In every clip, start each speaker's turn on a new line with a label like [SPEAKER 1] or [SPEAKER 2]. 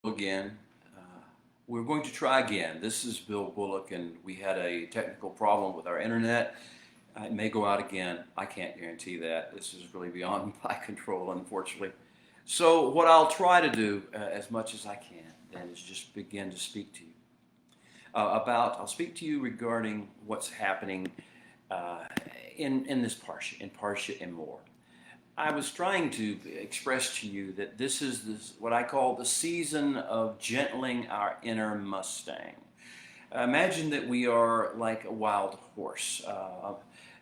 [SPEAKER 1] Again. We're going to try again. This is Bill Bullock, and we had a technical problem with our internet. It may go out again. I can't guarantee that. This is really beyond my control, unfortunately. So, what I'll try to do as much as I can then is just begin to speak to you I'll speak to you regarding what's happening uh, in this Parsha, in Parsha Emor. I was trying to express to you that this what I call the season of gentling our inner Mustang. Imagine that we are like a wild horse.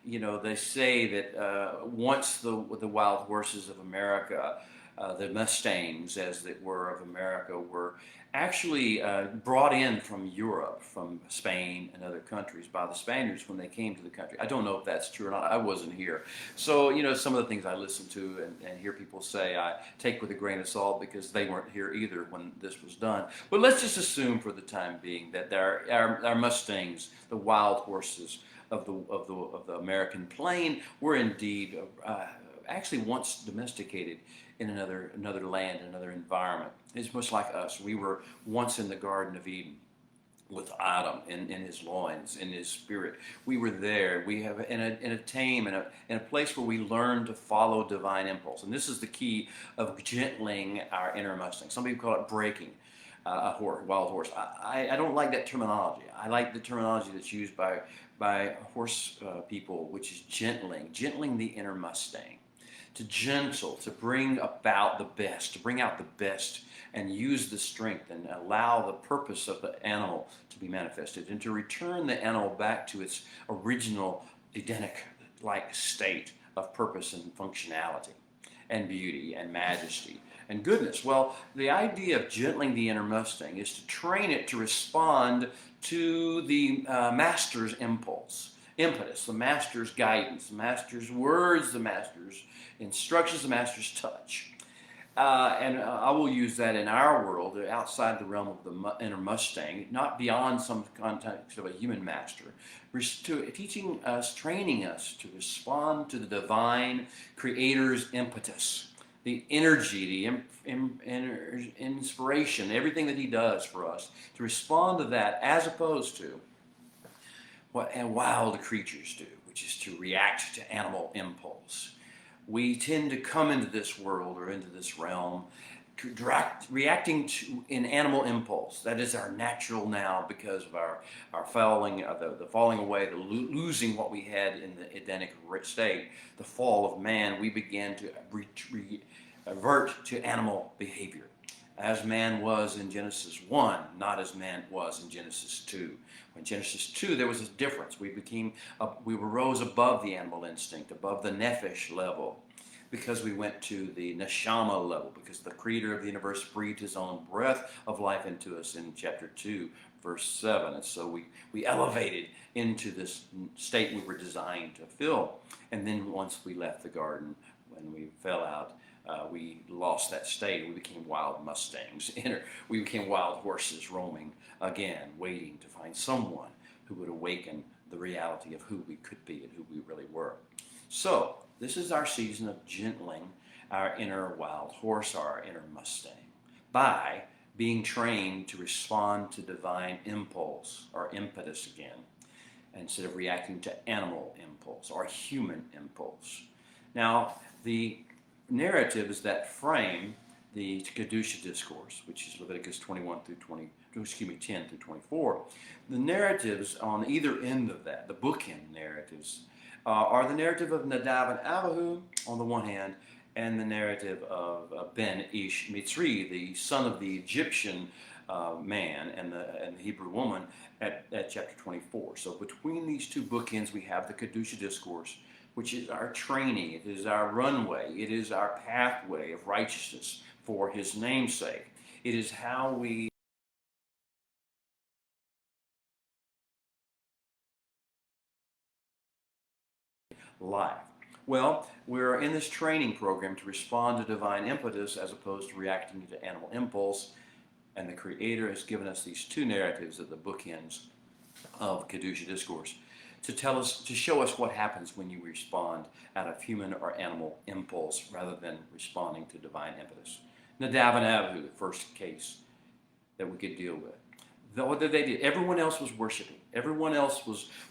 [SPEAKER 1] They say that once the wild horses of America, the Mustangs, as it were, of America, were actually brought in from Europe, from Spain and other countries by the Spaniards when they came to the country. I don't know if that's true or not. I wasn't here. So, some of the things I listen to and hear people say, I take with a grain of salt because they weren't here either when this was done. But let's just assume for the time being that our Mustangs, the wild horses of the American plain, were indeed actually once domesticated in another land, another environment. It's much like us. We were once in the Garden of Eden with Adam in his loins, in his spirit. We were there. We have in a tame, in a place where we learn to follow divine impulse. And this is the key of gentling our inner Mustang. Some people call it breaking wild horse. I don't like that terminology. I like the terminology that's used by horse people, which is gentling the inner Mustang, to gentle, to bring about the best, to bring out the best and use the strength and allow the purpose of the animal to be manifested and to return the animal back to its original Edenic-like state of purpose and functionality and beauty and majesty and goodness. Well, the idea of gentling the inner Mustang is to train it to respond to the master's impulse, impetus, the master's guidance, the master's words, the master's instructions, the master's touch. And I will use that in our world, outside the realm of the inner Mustang, not beyond some context of a human master, teaching us, training us to respond to the divine creator's impetus, the energy, the inspiration, everything that he does for us, to respond to that as opposed to what wild creatures do, which is to react to animal impulse. We tend to come into this world or into this realm reacting to an animal impulse. That is our natural now because of our falling, the falling away, the losing what we had in the Edenic state, the fall of man. We began to revert to animal behavior, as man was in Genesis 1, not as man was in Genesis 2. In Genesis 2, there was a difference. We rose above the animal instinct, above the nephesh level, because we went to the neshama level, because the creator of the universe breathed his own breath of life into us in chapter 2, verse 7. And so we elevated into this state we were designed to fill. And then once we left the garden, when we fell out, we lost that state. We became wild Mustangs. We became wild horses roaming again, waiting to find someone who would awaken the reality of who we could be and who we really were. So, this is our season of gentling our inner wild horse, our inner Mustang, by being trained to respond to divine impulse or impetus again, instead of reacting to animal impulse or human impulse. Now, the narratives that frame the Kedusha discourse, which is Leviticus 21 through 10 through 24, the narratives on either end of that, the bookend narratives, are the narrative of Nadav and Abihu on the one hand, and the narrative of Ben Ish Mitzri, the son of the Egyptian man and the Hebrew woman at chapter 24. So between these two bookends, we have the Kedusha discourse, which is our training, it is our runway, it is our pathway of righteousness for his namesake. It is how we life. Well, we're in this training program to respond to divine impetus as opposed to reacting to animal impulse, and the Creator has given us these two narratives at the bookends of Kedusha discourse to show us what happens when you respond out of human or animal impulse rather than responding to divine impetus. Nadav and Abihu, the first case, that we could deal with. What did they do? Everyone else was worshiping. Everyone else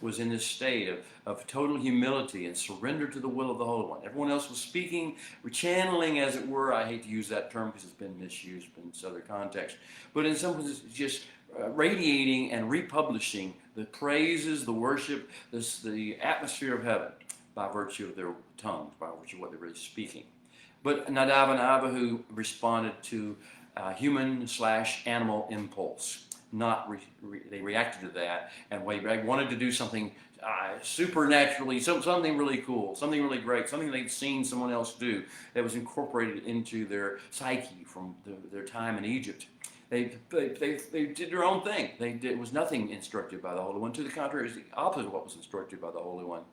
[SPEAKER 1] was in this state of total humility and surrender to the will of the Holy One. Everyone else was speaking, channeling, as it were. I hate to use that term because it's been misused in some other context. But in some ways, just radiating and republishing the praises, the worship, the atmosphere of heaven by virtue of their tongues, by virtue of what they're really speaking. But Nadab and Abihu responded to human/animal impulse. They reacted to that, and they wanted to do something supernaturally, something really cool, something really great, something they'd seen someone else do that was incorporated into their psyche from their time in Egypt. They did their own thing. It was nothing instructed by the Holy One. To the contrary, it was the opposite of what was instructed by the Holy One.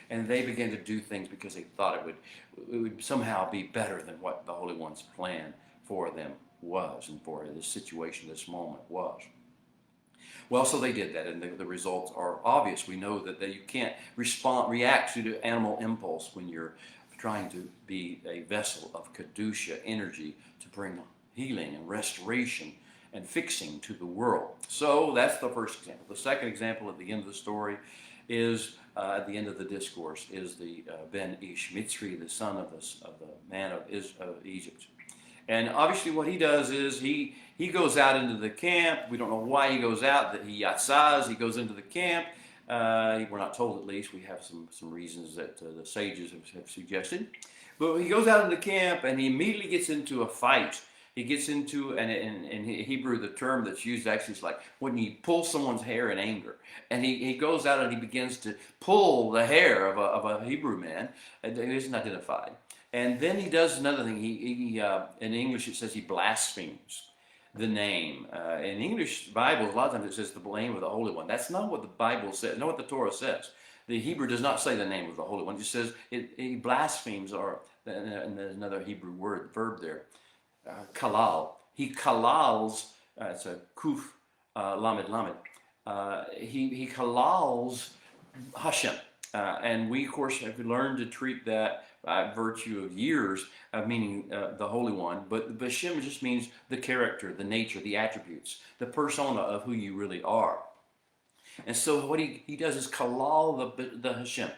[SPEAKER 1] And they began to do things because they thought it would somehow be better than what the Holy One's plan for them was, and for this situation, this moment was. Well, so they did that, and the results are obvious. We know that you can't react to the animal impulse when you're trying to be a vessel of Kedusha energy to bring healing and restoration and fixing to the world. So that's the first example. The second example at the end of the story is, at the end of the discourse, is the Ben Ish Mitzri, the son of the man of Egypt. And obviously what he does is he goes out into the camp. We don't know why he goes out, that he yatzaz, he goes into the camp. We're not told, at least. We have some reasons that the sages have suggested. But he goes out into the camp and he immediately gets into a fight. He gets into, and in Hebrew, the term that's used actually is like when you pull someone's hair in anger. And he goes out and he begins to pull the hair of a Hebrew man. It isn't identified. And then he does another thing. He in English it says he blasphemes the name. In English Bible, a lot of times it says the name of the Holy One. That's not what the Bible says. Not what the Torah says. The Hebrew does not say the name of the Holy One. It just says he blasphemes, or and there's another Hebrew verb there, kalal. He kalals. It's a kuf lamed lamed. He kalals Hashem. And we, of course, have learned to treat that by virtue of years, meaning the Holy One. But Hashem just means the character, the nature, the attributes, the persona of who you really are. And so what he does is kalal the Hashem,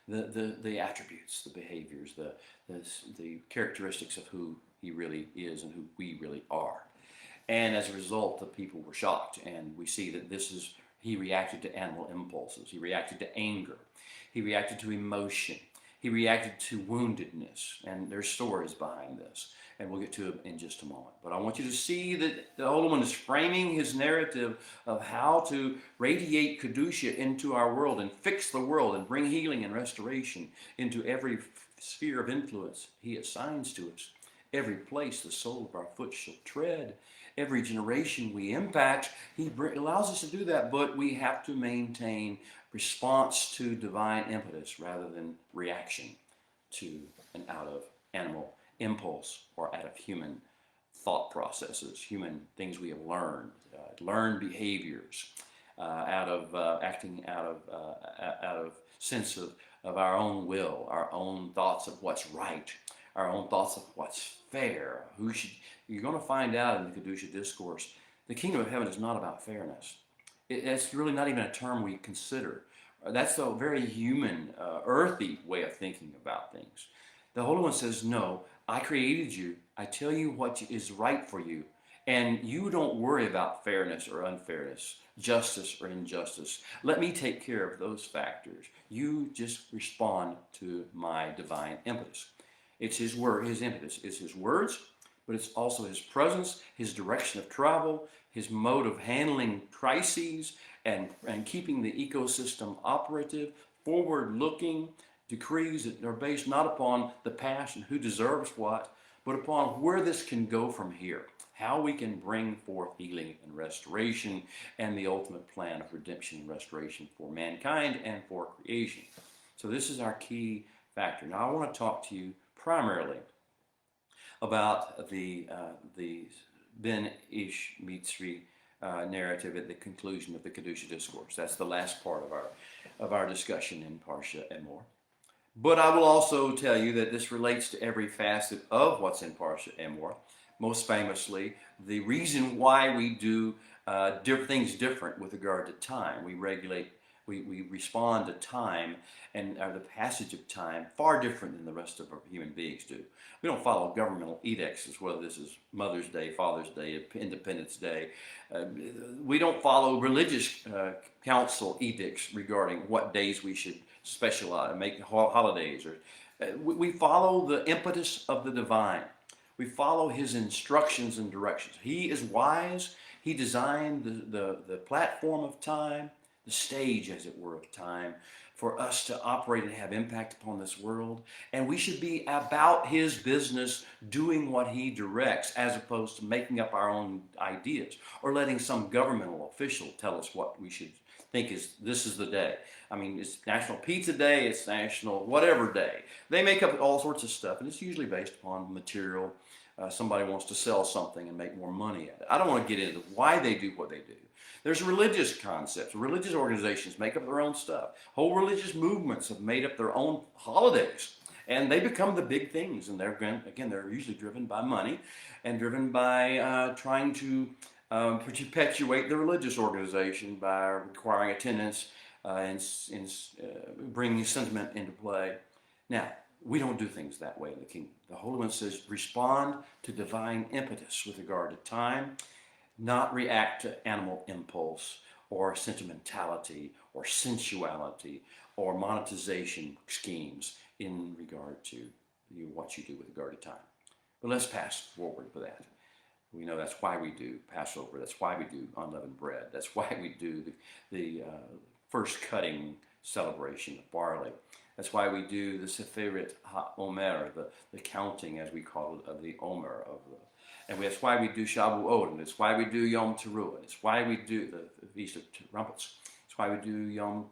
[SPEAKER 1] the attributes, the behaviors, the characteristics of who he really is and who we really are. And as a result, the people were shocked. And we see that he reacted to animal impulses. He reacted to anger. He reacted to emotion. He reacted to woundedness. And there's stories behind this. And we'll get to it in just a moment. But I want you to see that the Holy One is framing his narrative of how to radiate Kedusha into our world and fix the world and bring healing and restoration into every sphere of influence he assigns to us. Every place the sole of our foot shall tread. Every generation we impact, he allows us to do that, but we have to maintain response to divine impetus rather than reaction to and out of animal impulse or out of human thought processes, human things we have learned behaviors, out of acting out of sense of our own will, our own thoughts of what's right, our own thoughts of what's fair. You're going to find out in the Kedusha discourse, the kingdom of heaven is not about fairness. It's really not even a term we consider. That's a very human, earthy way of thinking about things. The Holy One says, no, I created you. I tell you what is right for you. And you don't worry about fairness or unfairness, justice or injustice. Let me take care of those factors. You just respond to my divine impetus. It's his word, his impetus. It's his words, but it's also his presence, his direction of travel, his mode of handling crises, and keeping the ecosystem operative, forward-looking decrees that are based not upon the past and who deserves what, but upon where this can go from here, how we can bring forth healing and restoration and the ultimate plan of redemption and restoration for mankind and for creation. So this is our key factor. Now I want to talk to you primarily about the Ben Ish Mitzri narrative at the conclusion of the Kedusha discourse. That's the last part of our discussion in Parsha Emor. But I will also tell you that this relates to every facet of what's in Parsha Emor, most famously, the reason why we do things different with regard to time. We respond to time and the passage of time far different than the rest of our human beings do. We don't follow governmental edicts, as whether this is Mother's Day, Father's Day, Independence Day. Uh, we don't follow religious council edicts regarding what days we should specialize, make holidays. We follow the impetus of the divine. We follow his instructions and directions. He is wise. He designed the platform of time, the stage, as it were, of time, for us to operate and have impact upon this world. And we should be about his business, doing what he directs, as opposed to making up our own ideas or letting some governmental official tell us what we should think this is the day. I mean, it's National Pizza Day, it's National whatever day. They make up all sorts of stuff, and it's usually based upon material. Somebody wants to sell something and make more money at it. I don't want to get into why they do what they do. There's religious concepts. Religious organizations make up their own stuff. Whole religious movements have made up their own holidays, and they become the big things. And they're usually driven by money and driven by trying to perpetuate the religious organization by requiring attendance and bringing sentiment into play. Now, we don't do things that way in the kingdom. The Holy One says, respond to divine impetus with regard to time, not react to animal impulse or sentimentality or sensuality or monetization schemes in regard to what you do with regard to time. But let's pass forward for that. We know that's why we do Passover. That's why we do unleavened bread. That's why we do the first cutting celebration of barley. That's why we do the Seferet HaOmer, the counting, as we call it, of the Omer. And that's why we do Shavuot, and it's why we do Yom Teruah. It's why we do the Feast of Trumpets. It's why we do Yom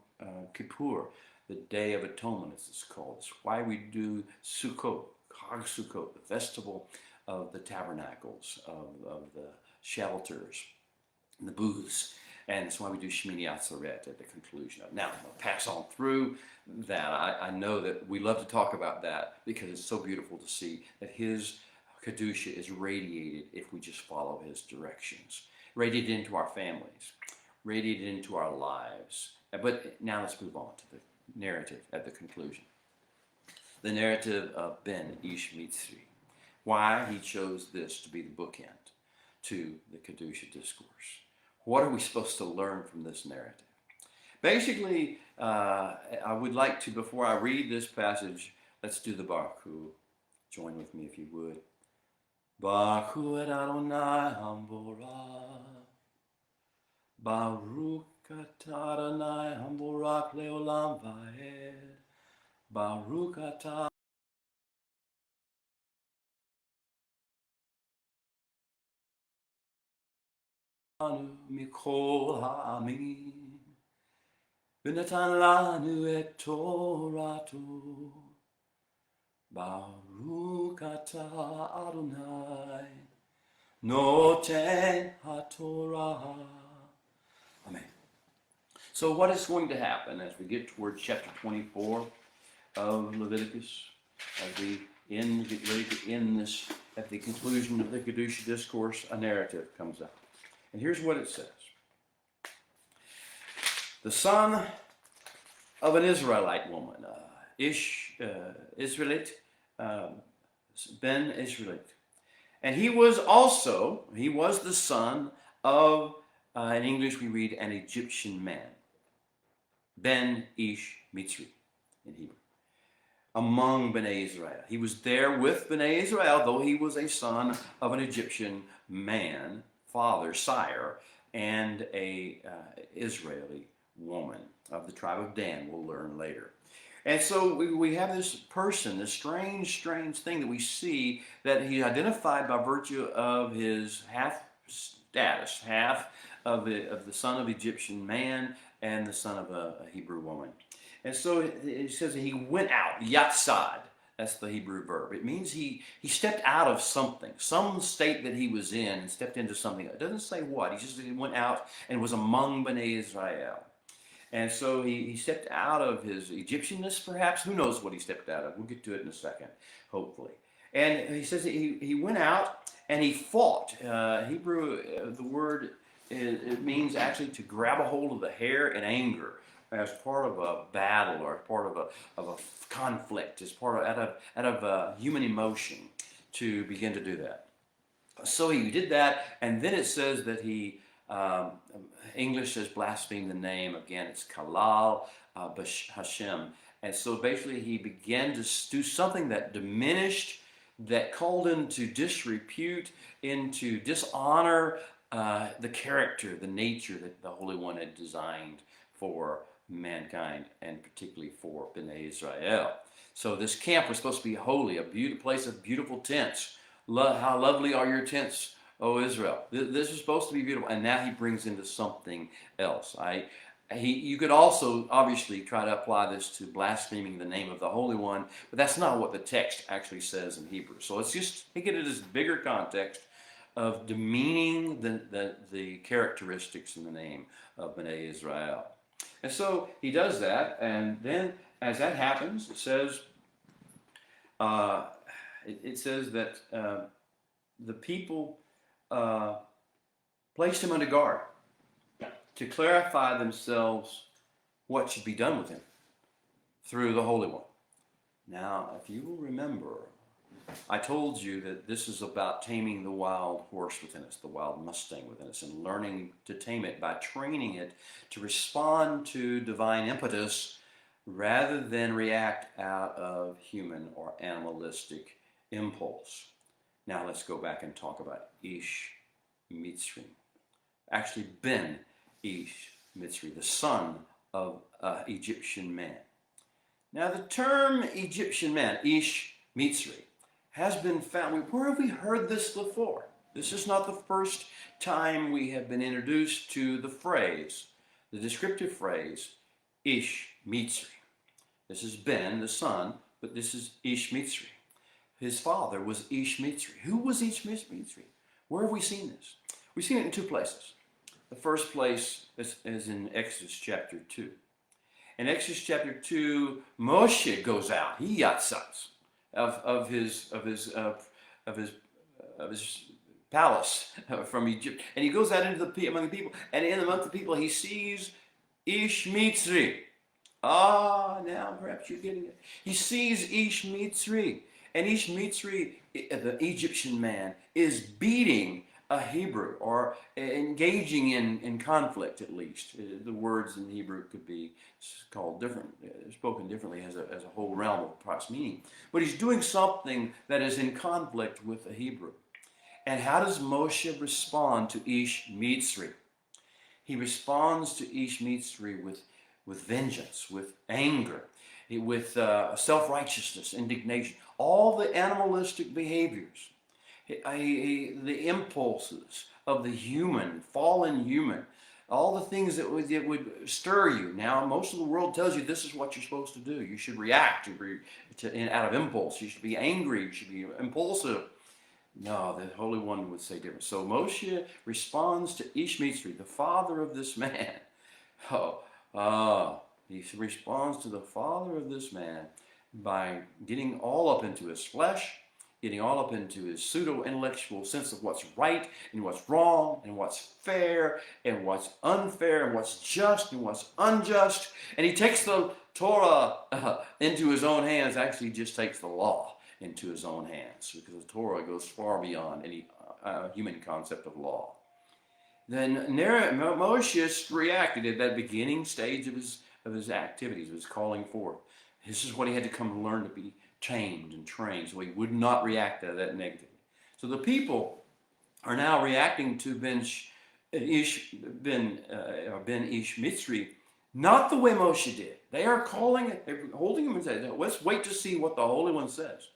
[SPEAKER 1] Kippur, the Day of Atonement, as it's called. It's why we do Sukkot, Chag Sukkot, the festival of the tabernacles, of the shelters, and the booths. And that's why we do Shmini Atzeret at the conclusion of it. Now, I'll pass on through that. I know that we love to talk about that because it's so beautiful to see that his Kedusha is radiated if we just follow his directions. Radiated into our families, radiated into our lives. But now let's move on to the narrative at the conclusion. The narrative of Ben Ish Mitzri. Why he chose this to be the bookend to the Kedusha discourse. What are we supposed to learn from this narrative? Basically, I would like to, before I read this passage, let's do the Baruch Hu. Join with me if you would. Baruch Hu et Adonai Hamborah. Baruch atah Adonai Hamborach leolam va'ed. Baruch atah mikol ha'amin. V'natan lanu et Torato. Baruch atah Adonai noten haTorah. Amen. So what is going to happen as we get towards chapter 24 of Leviticus, as we get ready to end this, at the conclusion of the Kedusha discourse, a narrative comes up. And here's what it says. The son of an Israelite woman, Israelite, Ben Israelite. And he was the son of, in English we read, an Egyptian man. Ben Ish Mitzri in Hebrew. Among Bnei Israel. He was there with Bnei Israel, though he was a son of an Egyptian man, father, sire, and a Israeli woman of the tribe of Dan, we'll learn later. And so we have this person, this strange thing that we see that he identified by virtue of his half status, half of the son of Egyptian man and the son of a Hebrew woman. And so it says he went out, yatsad. That's the Hebrew verb. It means he stepped out of something, some state that he was in, and stepped into something. It doesn't say what. He went out and was among Bnei Israel. And so he stepped out of his Egyptianness, perhaps. Who knows what he stepped out of? We'll get to it in a second, hopefully. And he says he went out and he fought. Hebrew, the word, it means actually to grab a hold of the hair in anger as part of a battle or part of a conflict, as part of out of human emotion to begin to do that. So he did that, and then it says that he, English says blaspheme the name. Again, it's Kalal Hashem. And so basically he began to do something that diminished, that called into disrepute, into dishonor the character, the nature that the Holy One had designed for mankind, and particularly for Bnei Israel. So this camp was supposed to be holy, a place of beautiful tents. How lovely are your tents, O Israel. This is supposed to be beautiful, and now he brings into something else. You could also obviously try to apply this to blaspheming the name of the Holy One, but that's not what the text actually says in Hebrew. So let's just take it in this bigger context of demeaning the characteristics in the name of Bnei Israel. And so he does that, and then as that happens, it says that the people placed him under guard to clarify themselves what should be done with him through the Holy One. Now, if you will remember, I told you that this is about taming the wild horse within us, the wild Mustang within us, and learning to tame it by training it to respond to divine impetus rather than react out of human or animalistic impulse. Now let's go back and talk about Ish Mitzri. Actually, Ben Ish Mitzri, the son of Egyptian man. Now the term Egyptian man, Ish Mitzri, has been found. Where have we heard this before? This is not the first time we have been introduced to the phrase, the descriptive phrase, Ish Mitzri. This is Ben, the son, but this is Ish Mitzri. His father was Ish Mitzri. Who was Ish Mitzri? Where have we seen this? We've seen it in two places. The first place is in Exodus chapter 2. In Exodus chapter 2, Moshe goes out. He yatzatz of his palace from Egypt, and he goes out into among the people, and among the people he sees Ish Mitzri. Now perhaps you're getting it. He sees Ish Mitzri, and Ish Mitzri, the Egyptian man, is beating a Hebrew, or engaging in conflict at least. The words in Hebrew could be called different, spoken differently as a whole realm of perhaps meaning. But he's doing something that is in conflict with the Hebrew. And how does Moshe respond to Ish Mitzri? He responds to Ish Mitzri with vengeance, with anger, with self-righteousness, indignation, all the animalistic behaviors, the impulses of the human, fallen human, all the things that would stir you. Now, most of the world tells you this is what you're supposed to do. You should react out of impulse. You should be angry. You should be impulsive. No, the Holy One would say different. So Moshe responds to Ish Mitzri, the father of this man. He responds to the father of this man by getting all up into his flesh, getting all up into his pseudo-intellectual sense of what's right and what's wrong and what's fair and what's unfair and what's just and what's unjust. And he takes the Torah into his own hands. Actually, he just takes the law into his own hands, because the Torah goes far beyond any human concept of law. Then Moshe reacted at that beginning stage of his activities, of his calling forth. This is what he had to come to learn, to be tamed and trained, so he would not react to that negatively. So the people are now reacting to Ben Ish Mitzri, not the way Moshe did. They are calling it, they're holding him and saying, let's wait to see what the Holy One says.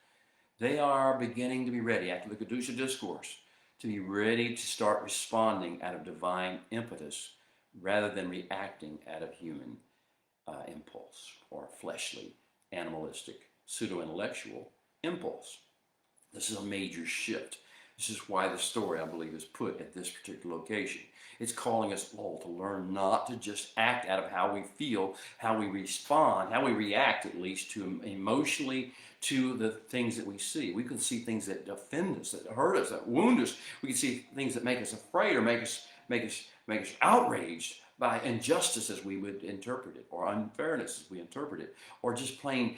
[SPEAKER 1] They are beginning to be ready, after the Kedusha discourse, to be ready to start responding out of divine impetus rather than reacting out of human impulse or fleshly, animalistic, pseudo-intellectual impulse. This is a major shift. This is why the story, I believe, is put at this particular location. It's calling us all to learn not to just act out of how we feel, how we respond, how we react at least to emotionally to the things that we see. We can see things that offend us, that hurt us, that wound us. We can see things that make us afraid or make us outraged by injustice as we would interpret it, or unfairness as we interpret it, or just plain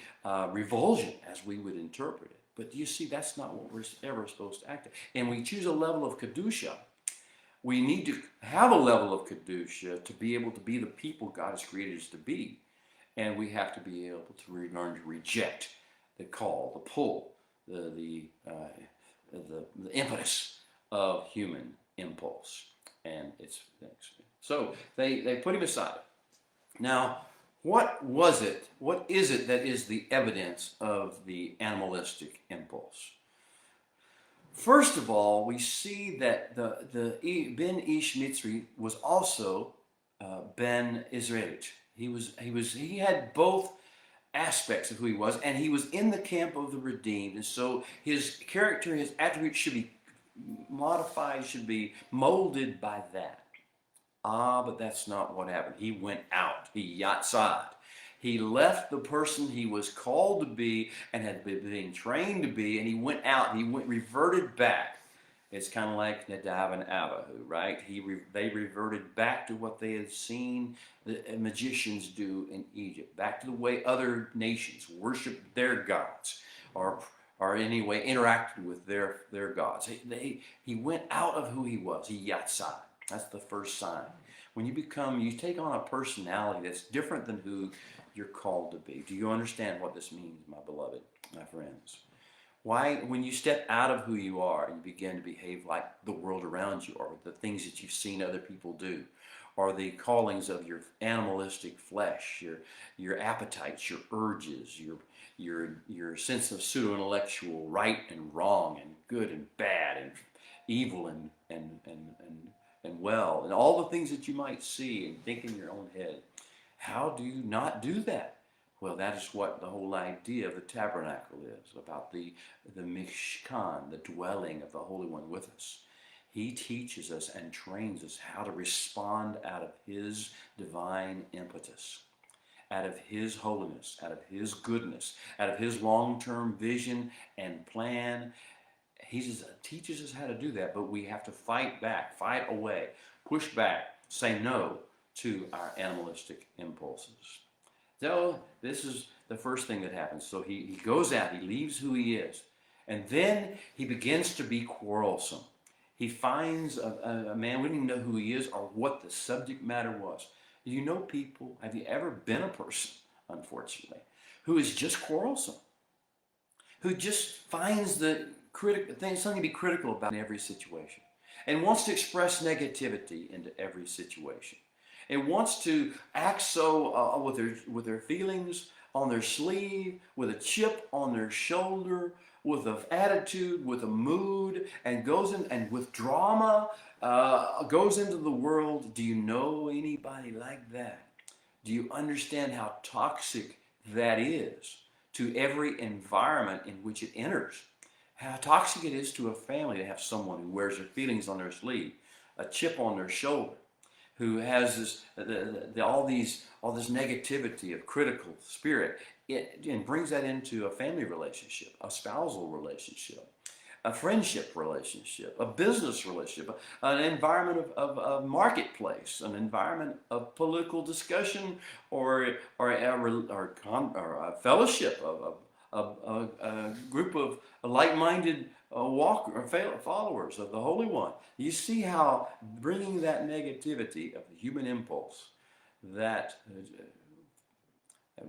[SPEAKER 1] revulsion as we would interpret it. But you see, that's not what we're ever supposed to act at. And we choose a level of Kedusha. We need to have a level of Kedusha to be able to be the people God has created us to be. And we have to be able to learn to reject the call, the pull, the impetus of human impulse. And it's so they put him aside. Now, what was it? What is it that is the evidence of the animalistic impulse? First of all, we see that the Ben Ish Mitzri was also Ben Israelite. He had both aspects of who he was, and he was in the camp of the redeemed. And so his character, his attributes should be modified, should be molded by that. But that's not what happened. He went out. He yatzad. He left the person he was called to be and had been trained to be, and he went out. He reverted back. It's kind of like Nadav and Abihu, right? They reverted back to what they had seen the magicians do in Egypt, back to the way other nations worshiped their gods, or anyway interacted with their gods. He went out of who he was. He yatzad. That's the first sign. When you take on a personality that's different than who you're called to be. Do you understand what this means, my beloved, my friends? Why, when you step out of who you are and you begin to behave like the world around you, or the things that you've seen other people do, or the callings of your animalistic flesh, your appetites, your urges, your sense of pseudo-intellectual right and wrong and good and bad and evil and well, and all the things that you might see and think in your own head. How do you not do that? Well, that is what the whole idea of the tabernacle is, about the Mishkan, the dwelling of the Holy One with us. He teaches us and trains us how to respond out of His divine impetus, out of His holiness, out of His goodness, out of His long-term vision and plan. He just teaches us how to do that, but we have to fight back, fight away, push back, say no to our animalistic impulses. So this is the first thing that happens. So he goes out, he leaves who he is, and then he begins to be quarrelsome. He finds a man, we don't even know who he is or what the subject matter was. Do you know people, have you ever been a person, unfortunately, who is just quarrelsome? Who just finds something to be critical about in every situation, and wants to express negativity into every situation, and wants to act so with their feelings on their sleeve, with a chip on their shoulder, with an attitude, with a mood, and goes in and with drama goes into the world. Do you know anybody like that? Do you understand how toxic that is to every environment in which it enters? How toxic it is to a family to have someone who wears their feelings on their sleeve, a chip on their shoulder, who has all this negativity of critical spirit, and brings that into a family relationship, a spousal relationship, a friendship relationship, a business relationship, an environment of marketplace, an environment of political discussion, or a fellowship of a group of like-minded followers of the Holy One. You see how bringing that negativity of the human impulse, that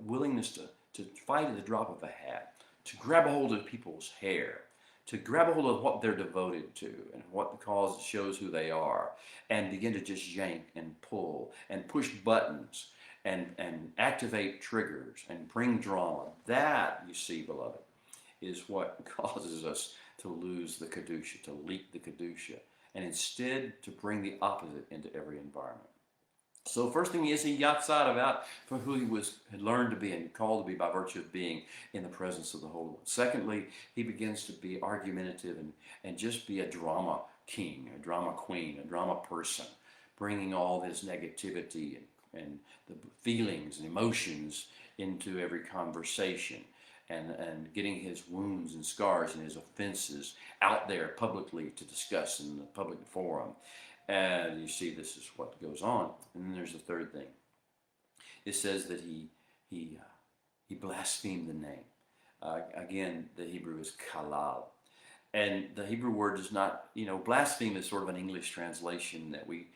[SPEAKER 1] willingness to fight at the drop of a hat, to grab a hold of people's hair, to grab a hold of what they're devoted to and what the cause shows who they are, and begin to just yank and pull and push buttons and activate triggers and bring drama. That, you see, beloved, is what causes us to lose the Kedusha, to leak the Kedusha, and instead to bring the opposite into every environment. So first thing is, he yatzad about for who he had learned to be and called to be by virtue of being in the presence of the Holy One. Secondly, he begins to be argumentative and just be a drama king, a drama queen, a drama person, bringing all this negativity and the feelings and emotions into every conversation, and getting his wounds and scars and his offenses out there publicly to discuss in the public forum. And you see, this is what goes on. And then there's the third thing. It says that he blasphemed the name. Again, the Hebrew is kalal. And the Hebrew word is not, blaspheme is sort of an English translation that we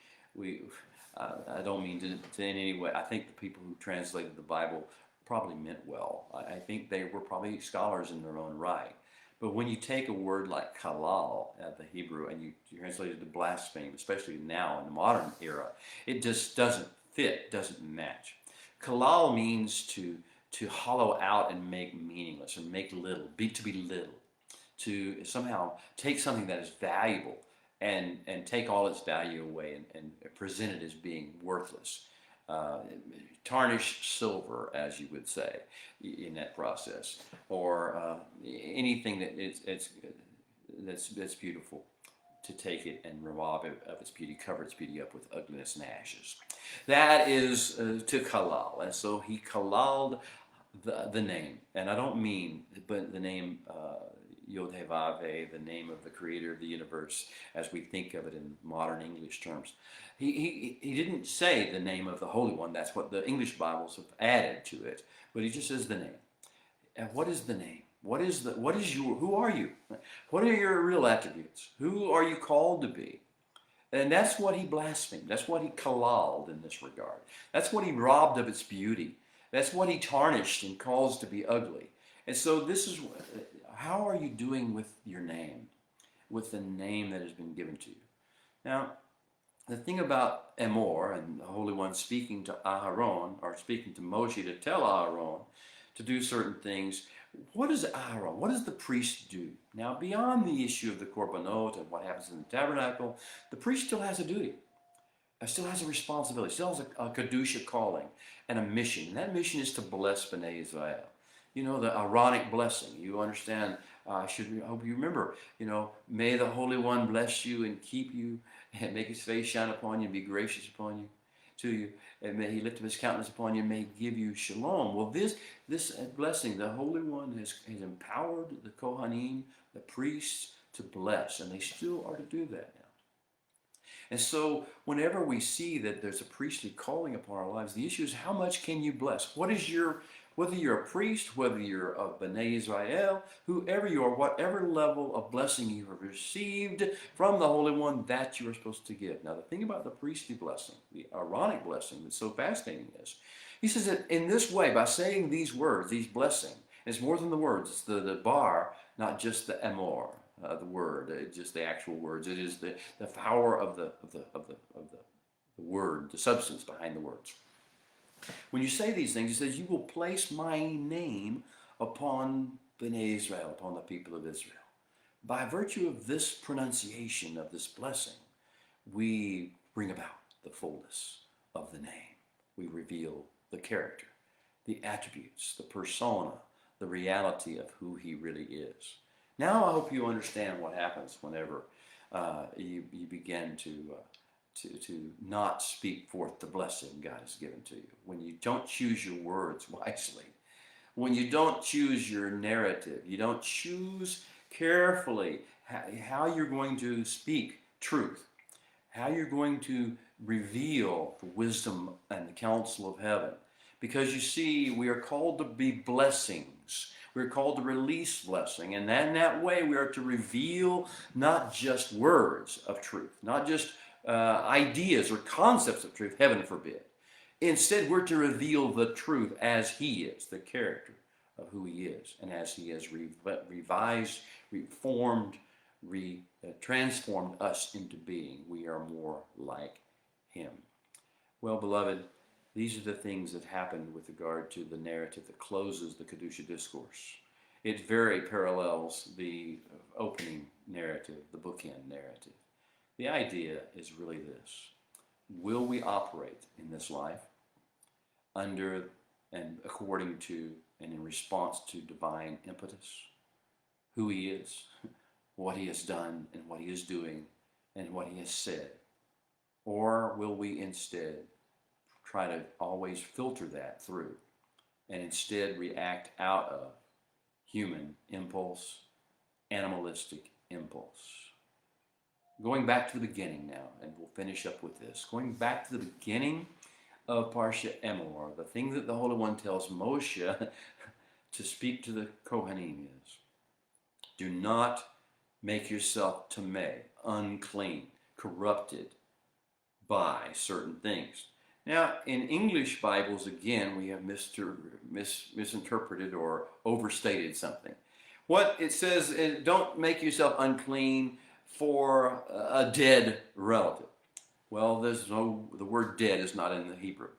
[SPEAKER 1] I don't mean to in any way. I think the people who translated the Bible probably meant well. I think they were probably scholars in their own right. But when you take a word like kalal, the Hebrew, and you translate it to blaspheme, especially now in the modern era, it just doesn't fit, doesn't match. Kalal means to hollow out and make meaningless, or make little, to be little, to somehow take something that is valuable and take all its value away and present it as being worthless. Tarnish silver, as you would say, in that process, or anything that's beautiful, to take it and rob it of its beauty, cover its beauty up with ugliness and ashes. That is to kalal, and so he kalaled the name, and I don't mean the name Yod-Heh-Vav-Heh, the name of the creator of the universe as we think of it in modern English terms. He didn't say the name of the Holy One. That's what the English Bibles have added to it. But he just says the name. And what is the name? Who are you? What are your real attributes? Who are you called to be? And that's what he blasphemed. That's what he kalaled in this regard. That's what he robbed of its beauty. That's what he tarnished and caused to be ugly. And so this is, how are you doing with your name? With the name that has been given to you? Now, the thing about Emor and the Holy One speaking to Aharon, or speaking to Moshe to tell Aharon to do certain things, what does Aharon, what does the priest do? Now, beyond the issue of the korbanot and what happens in the tabernacle, the priest still has a duty. Still has a responsibility, still has a Kedusha calling and a mission. And that mission is to bless Bnei Israel. You know, the Aaronic blessing. You understand, I hope you remember, may the Holy One bless you and keep you and make his face shine upon you and be gracious to you. And may he lift up his countenance upon you and may he give you shalom. Well, this blessing, the Holy One has empowered the Kohanim, the priests, to bless. And they still are to do that now. And so whenever we see that there's a priestly calling upon our lives, the issue is, how much can you bless? Whether you're a priest, whether you're of Bnei Israel, whoever you are, whatever level of blessing you have received from the Holy One, that you are supposed to give. Now, the thing about the priestly blessing, the Aaronic blessing, that's so fascinating is, he says that in this way, by saying these words, these blessings, it's more than the words, it's the bar, not just the Emor, the word, just the actual words. It is the power of the word, the substance behind the words. When you say these things, he says, you will place my name upon Bnei Israel, upon the people of Israel. By virtue of this pronunciation of this blessing, we bring about the fullness of the name. We reveal the character, the attributes, the persona, the reality of who he really is. Now I hope you understand what happens whenever you begin to not speak forth the blessing God has given to you. When you don't choose your words wisely, when you don't choose your narrative, you don't choose carefully how you're going to speak truth, how you're going to reveal the wisdom and the counsel of heaven. Because you see, we are called to be blessings. We're called to release blessing. And in that way, we are to reveal not just words of truth, not just ideas or concepts of truth, heaven forbid. Instead, we're to reveal the truth as he is, the character of who he is, and as he has revised, reformed, transformed us into being. We are more like him. Well, beloved, these are the things that happened with regard to the narrative that closes the Kedusha discourse. It very parallels the opening narrative, the bookend narrative. The idea is really this: will we operate in this life under and according to and in response to divine impetus? Who he is, what he has done, and what he is doing, and what he has said. Or will we instead try to always filter that through and instead react out of human impulse, animalistic impulse? Going back to the beginning now, and we'll finish up with this. Going back to the beginning of Parsha Emor, the thing that the Holy One tells Moshe to speak to the Kohanim is, do not make yourself tameh, unclean, corrupted by certain things. Now, in English Bibles, again, we have misinterpreted or overstated something. What it says is, don't make yourself unclean for a dead relative. Well, the word dead is not in the Hebrew,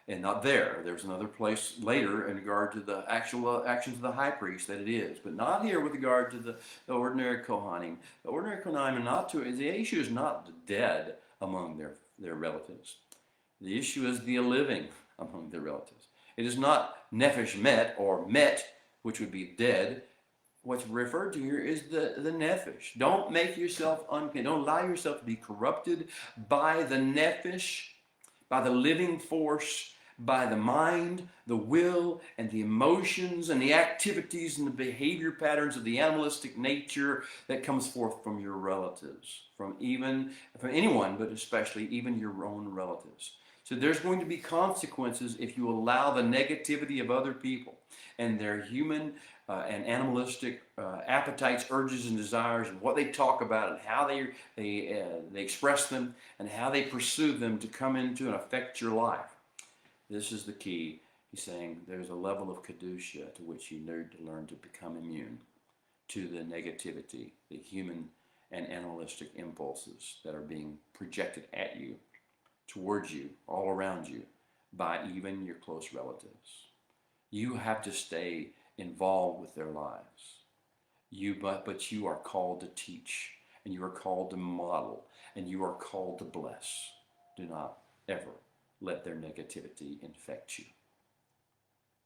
[SPEAKER 1] and not there. There's another place later in regard to the actual actions of the high priest that it is, but not here with regard to the ordinary Kohanim. The ordinary Kohanim are not to, the issue is not the dead among their relatives. The issue is the living among their relatives. It is not nefesh met or met, which would be dead. What's referred to here is the nefesh. Don't make yourself unclean. Don't allow yourself to be corrupted by the nefesh, by the living force, by the mind, the will, and the emotions, and the activities and the behavior patterns of the animalistic nature that comes forth from your relatives, from anyone, but especially even your own relatives. So there's going to be consequences if you allow the negativity of other people and their human and animalistic appetites, urges, and desires, and what they talk about, and how they express them, and how they pursue them to come into and affect your life. This is the key. He's saying there's a level of kedusha to which you need to learn to become immune to the negativity, the human and animalistic impulses that are being projected at you, towards you, all around you, by even your close relatives. You have to stay involved with their lives. But you are called to teach, and you are called to model, and you are called to bless. Do not ever let their negativity infect you.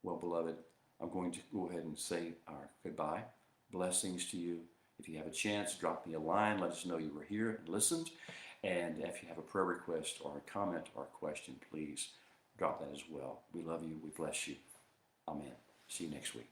[SPEAKER 1] Well, beloved, I'm going to go ahead and say our goodbye. Blessings to you. If you have a chance, drop me a line. Let us know you were here and listened. And if you have a prayer request or a comment or a question, please drop that as well. We love you. We bless you. Amen. See you next week.